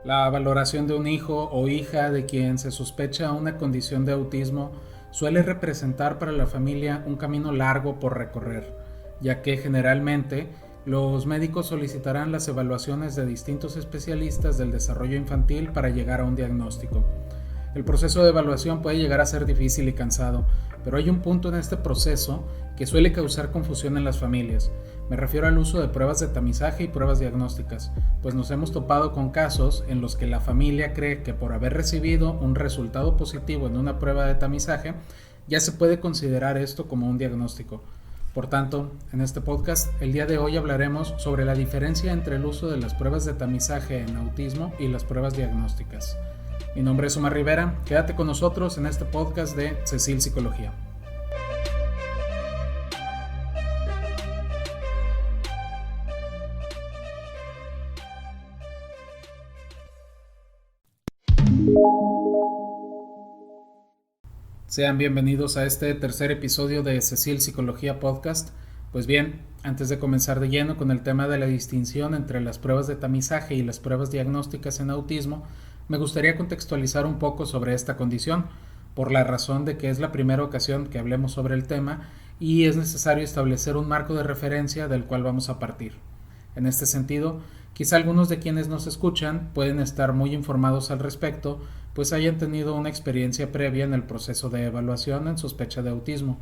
La valoración de un hijo o hija de quien se sospecha una condición de autismo suele representar para la familia un camino largo por recorrer, ya que generalmente los médicos solicitarán las evaluaciones de distintos especialistas del desarrollo infantil para llegar a un diagnóstico. El proceso de evaluación puede llegar a ser difícil y cansado, pero hay un punto en este proceso que suele causar confusión en las familias. Me refiero al uso de pruebas de tamizaje y pruebas diagnósticas, pues nos hemos topado con casos en los que la familia cree que por haber recibido un resultado positivo en una prueba de tamizaje, ya se puede considerar esto como un diagnóstico. Por tanto, en este podcast, el día de hoy hablaremos sobre la diferencia entre el uso de las pruebas de tamizaje en autismo y las pruebas diagnósticas. Mi nombre es Omar Rivera, quédate con nosotros en este podcast de Cecil Psicología. Sean bienvenidos a este tercer episodio de Cecil Psicología Podcast. Pues bien, antes de comenzar de lleno con el tema de la distinción entre las pruebas de tamizaje y las pruebas diagnósticas en autismo, me gustaría contextualizar un poco sobre esta condición, por la razón de que es la primera ocasión que hablemos sobre el tema y es necesario establecer un marco de referencia del cual vamos a partir. En este sentido, quizá algunos de quienes nos escuchan pueden estar muy informados al respecto, pues hayan tenido una experiencia previa en el proceso de evaluación en sospecha de autismo.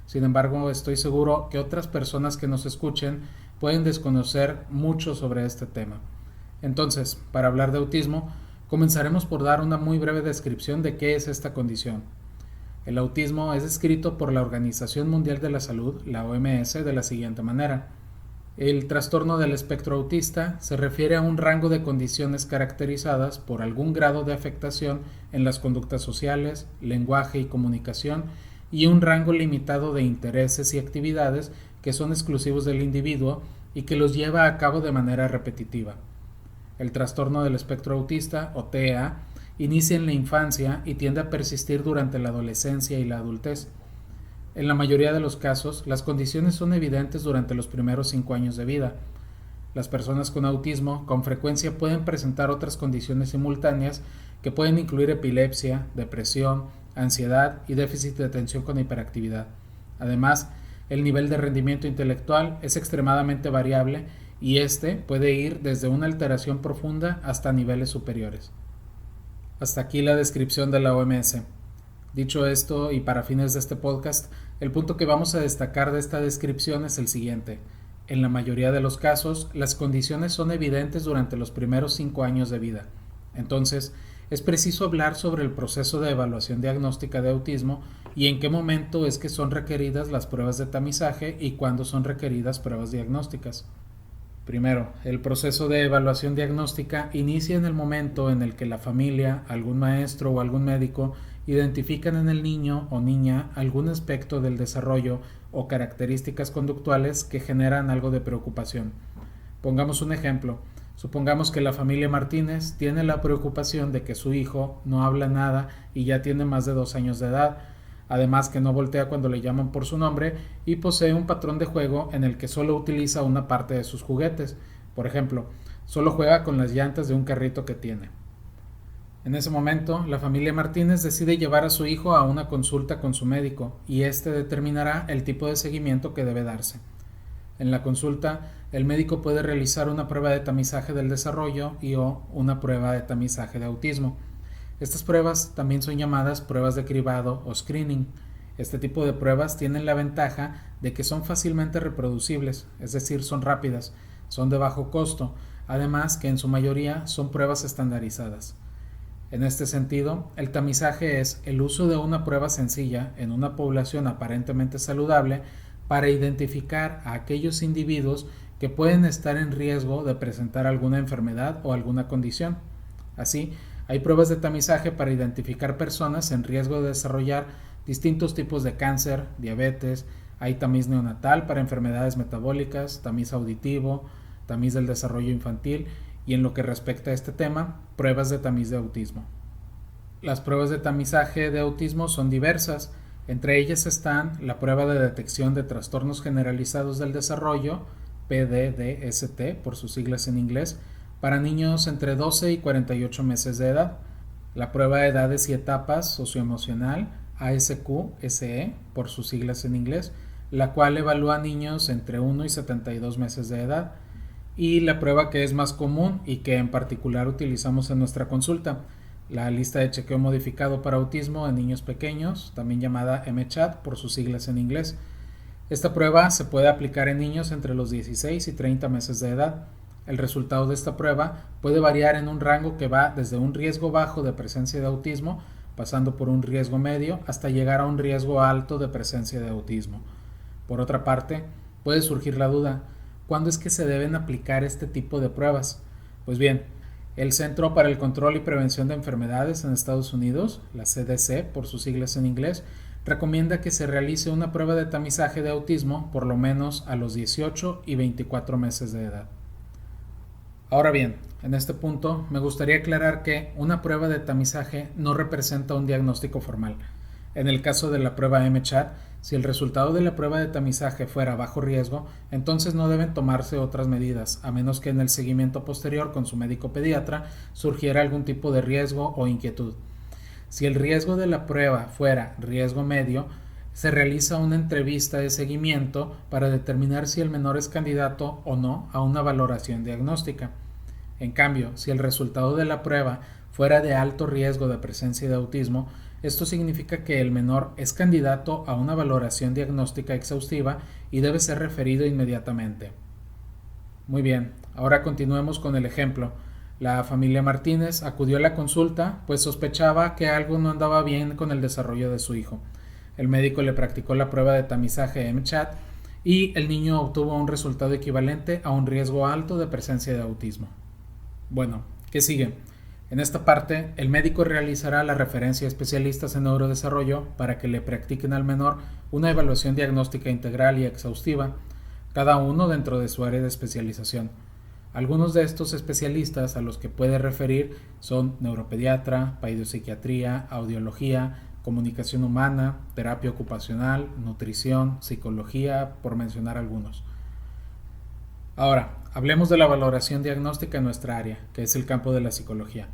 Sin embargo, estoy seguro que otras personas que nos escuchen pueden desconocer mucho sobre este tema. Entonces, para hablar de autismo, comenzaremos por dar una muy breve descripción de qué es esta condición. El autismo es descrito por la Organización Mundial de la Salud, la OMS, de la siguiente manera. El trastorno del espectro autista se refiere a un rango de condiciones caracterizadas por algún grado de afectación en las conductas sociales, lenguaje y comunicación y un rango limitado de intereses y actividades que son exclusivos del individuo y que los lleva a cabo de manera repetitiva. El trastorno del espectro autista, o TEA, inicia en la infancia y tiende a persistir durante la adolescencia y la adultez. En la mayoría de los casos, las condiciones son evidentes durante los primeros 5 años de vida. Las personas con autismo con frecuencia pueden presentar otras condiciones simultáneas que pueden incluir epilepsia, depresión, ansiedad y déficit de atención con hiperactividad. Además, el nivel de rendimiento intelectual es extremadamente variable y este puede ir desde una alteración profunda hasta niveles superiores. Hasta aquí la descripción de la OMS. Dicho esto, y para fines de este podcast, el punto que vamos a destacar de esta descripción es el siguiente. En la mayoría de los casos, las condiciones son evidentes durante los primeros 5 años de vida. Entonces, es preciso hablar sobre el proceso de evaluación diagnóstica de autismo y en qué momento es que son requeridas las pruebas de tamizaje y cuándo son requeridas pruebas diagnósticas. Primero, el proceso de evaluación diagnóstica inicia en el momento en el que la familia, algún maestro o algún médico identifican en el niño o niña algún aspecto del desarrollo o características conductuales que generan algo de preocupación. Pongamos un ejemplo. Supongamos que la familia Martínez tiene la preocupación de que su hijo no habla nada y ya tiene más de 2 años de edad, además que no voltea cuando le llaman por su nombre y posee un patrón de juego en el que solo utiliza una parte de sus juguetes. Por ejemplo, solo juega con las llantas de un carrito que tiene. En ese momento, la familia Martínez decide llevar a su hijo a una consulta con su médico y éste determinará el tipo de seguimiento que debe darse. En la consulta, el médico puede realizar una prueba de tamizaje del desarrollo y o una prueba de tamizaje de autismo. Estas pruebas también son llamadas pruebas de cribado o screening. Este tipo de pruebas tienen la ventaja de que son fácilmente reproducibles, es decir, son rápidas, son de bajo costo, además que en su mayoría son pruebas estandarizadas. En este sentido, el tamizaje es el uso de una prueba sencilla en una población aparentemente saludable para identificar a aquellos individuos que pueden estar en riesgo de presentar alguna enfermedad o alguna condición. Así, hay pruebas de tamizaje para identificar personas en riesgo de desarrollar distintos tipos de cáncer, diabetes, hay tamiz neonatal para enfermedades metabólicas, tamiz auditivo, tamiz del desarrollo infantil y en lo que respecta a este tema, pruebas de tamiz de autismo. Las pruebas de tamizaje de autismo son diversas, entre ellas están la prueba de detección de trastornos generalizados del desarrollo, PDDST por sus siglas en inglés, para niños entre 12 y 48 meses de edad. La prueba de edades y etapas socioemocional, ASQ-SE, por sus siglas en inglés, la cual evalúa a niños entre 1 y 72 meses de edad. Y la prueba que es más común y que en particular utilizamos en nuestra consulta, la lista de chequeo modificado para autismo en niños pequeños, también llamada MCHAT por sus siglas en inglés. Esta prueba se puede aplicar en niños entre los 16 y 30 meses de edad. El resultado de esta prueba puede variar en un rango que va desde un riesgo bajo de presencia de autismo, pasando por un riesgo medio, hasta llegar a un riesgo alto de presencia de autismo. Por otra parte, puede surgir la duda, ¿cuándo es que se deben aplicar este tipo de pruebas? Pues bien, el Centro para el Control y Prevención de Enfermedades en Estados Unidos, la CDC por sus siglas en inglés, recomienda que se realice una prueba de tamizaje de autismo por lo menos a los 18 y 24 meses de edad. Ahora bien, en este punto me gustaría aclarar que una prueba de tamizaje no representa un diagnóstico formal. En el caso de la prueba MCHAT, si el resultado de la prueba de tamizaje fuera bajo riesgo, entonces no deben tomarse otras medidas, a menos que en el seguimiento posterior con su médico pediatra surgiera algún tipo de riesgo o inquietud. Si el riesgo de la prueba fuera riesgo medio, se realiza una entrevista de seguimiento para determinar si el menor es candidato o no a una valoración diagnóstica. En cambio, si el resultado de la prueba fuera de alto riesgo de presencia de autismo, esto significa que el menor es candidato a una valoración diagnóstica exhaustiva y debe ser referido inmediatamente. Muy bien, ahora continuemos con el ejemplo. La familia Martínez acudió a la consulta pues sospechaba que algo no andaba bien con el desarrollo de su hijo. El médico le practicó la prueba de tamizaje MCHAT y el niño obtuvo un resultado equivalente a un riesgo alto de presencia de autismo. Bueno, ¿qué sigue? En esta parte, el médico realizará la referencia a especialistas en neurodesarrollo para que le practiquen al menor una evaluación diagnóstica integral y exhaustiva, cada uno dentro de su área de especialización. Algunos de estos especialistas a los que puede referir son neuropediatra, pediopsiquiatría, audiología, comunicación humana, terapia ocupacional, nutrición, psicología, por mencionar algunos. Ahora, hablemos de la valoración diagnóstica en nuestra área, que es el campo de la psicología.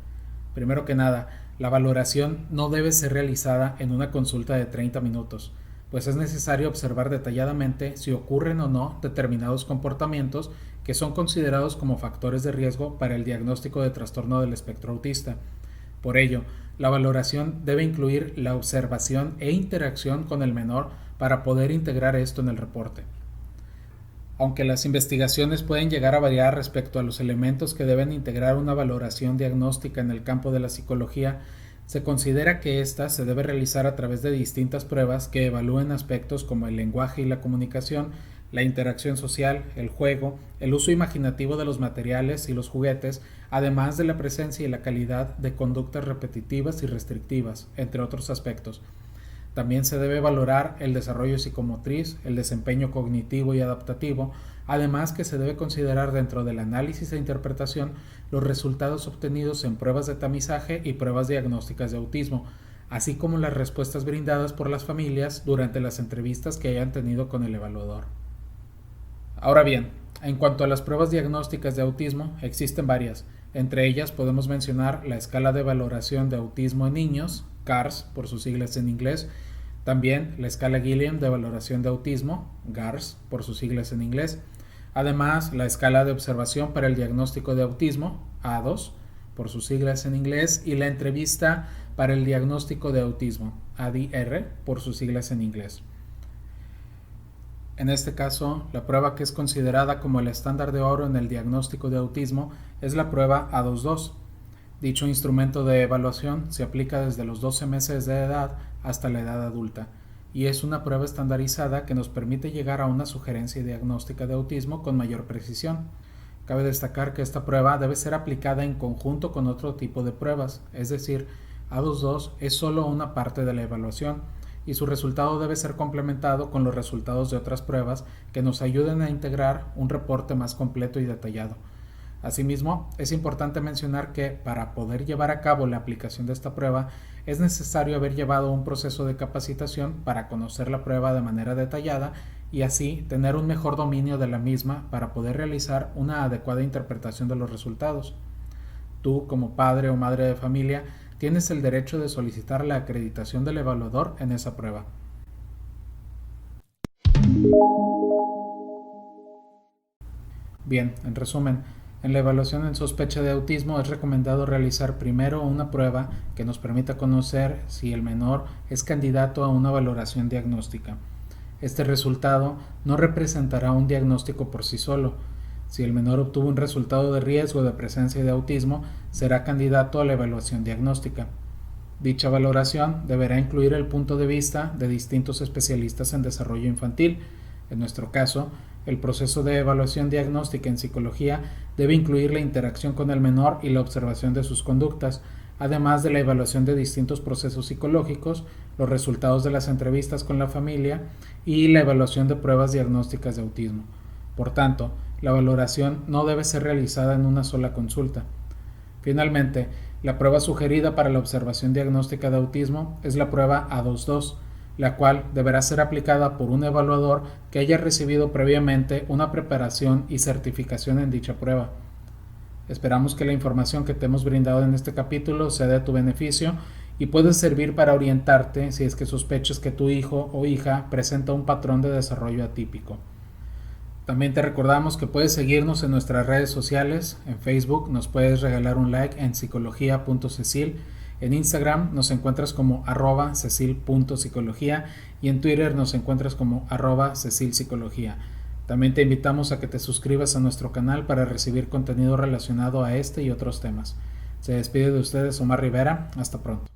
Primero que nada, la valoración no debe ser realizada en una consulta de 30 minutos, pues es necesario observar detalladamente si ocurren o no determinados comportamientos que son considerados como factores de riesgo para el diagnóstico de trastorno del espectro autista. Por ello, la valoración debe incluir la observación e interacción con el menor para poder integrar esto en el reporte. Aunque las investigaciones pueden llegar a variar respecto a los elementos que deben integrar una valoración diagnóstica en el campo de la psicología, se considera que ésta se debe realizar a través de distintas pruebas que evalúen aspectos como el lenguaje y la comunicación, la interacción social, el juego, el uso imaginativo de los materiales y los juguetes, además de la presencia y la calidad de conductas repetitivas y restrictivas, entre otros aspectos. También se debe valorar el desarrollo psicomotriz, el desempeño cognitivo y adaptativo, además que se debe considerar dentro del análisis e interpretación los resultados obtenidos en pruebas de tamizaje y pruebas diagnósticas de autismo, así como las respuestas brindadas por las familias durante las entrevistas que hayan tenido con el evaluador. Ahora bien, en cuanto a las pruebas diagnósticas de autismo, existen varias. Entre ellas podemos mencionar la escala de valoración de autismo en niños, CARS por sus siglas en inglés, también la escala Gilliam de valoración de autismo, GARS por sus siglas en inglés, además la escala de observación para el diagnóstico de autismo, A2 por sus siglas en inglés, y la entrevista para el diagnóstico de autismo, ADR por sus siglas en inglés. En este caso, la prueba que es considerada como el estándar de oro en el diagnóstico de autismo es la prueba A22. Dicho instrumento de evaluación se aplica desde los 12 meses de edad hasta la edad adulta y es una prueba estandarizada que nos permite llegar a una sugerencia diagnóstica de autismo con mayor precisión. Cabe destacar que esta prueba debe ser aplicada en conjunto con otro tipo de pruebas, es decir, A22 es solo una parte de la evaluación y su resultado debe ser complementado con los resultados de otras pruebas que nos ayuden a integrar un reporte más completo y detallado. Asimismo, es importante mencionar que para poder llevar a cabo la aplicación de esta prueba es necesario haber llevado un proceso de capacitación para conocer la prueba de manera detallada y así tener un mejor dominio de la misma para poder realizar una adecuada interpretación de los resultados. Tú, como padre o madre de familia, tienes el derecho de solicitar la acreditación del evaluador en esa prueba. Bien, en resumen, en la evaluación en sospecha de autismo es recomendado realizar primero una prueba que nos permita conocer si el menor es candidato a una valoración diagnóstica. Este resultado no representará un diagnóstico por sí solo. Si el menor obtuvo un resultado de riesgo de presencia de autismo, será candidato a la evaluación diagnóstica. Dicha valoración deberá incluir el punto de vista de distintos especialistas en desarrollo infantil. En nuestro caso, el proceso de evaluación diagnóstica en psicología debe incluir la interacción con el menor y la observación de sus conductas, además de la evaluación de distintos procesos psicológicos, los resultados de las entrevistas con la familia y la evaluación de pruebas diagnósticas de autismo. Por tanto, la valoración no debe ser realizada en una sola consulta. Finalmente, la prueba sugerida para la observación diagnóstica de autismo es la prueba A22, la cual deberá ser aplicada por un evaluador que haya recibido previamente una preparación y certificación en dicha prueba. Esperamos que la información que te hemos brindado en este capítulo sea de tu beneficio y pueda servir para orientarte si es que sospechas que tu hijo o hija presenta un patrón de desarrollo atípico. También te recordamos que puedes seguirnos en nuestras redes sociales. En Facebook nos puedes regalar un like en psicología.cecil. En Instagram nos encuentras como @cecil.psicología y en Twitter nos encuentras como @cecilpsicología. También te invitamos a que te suscribas a nuestro canal para recibir contenido relacionado a este y otros temas. Se despide de ustedes Omar Rivera. Hasta pronto.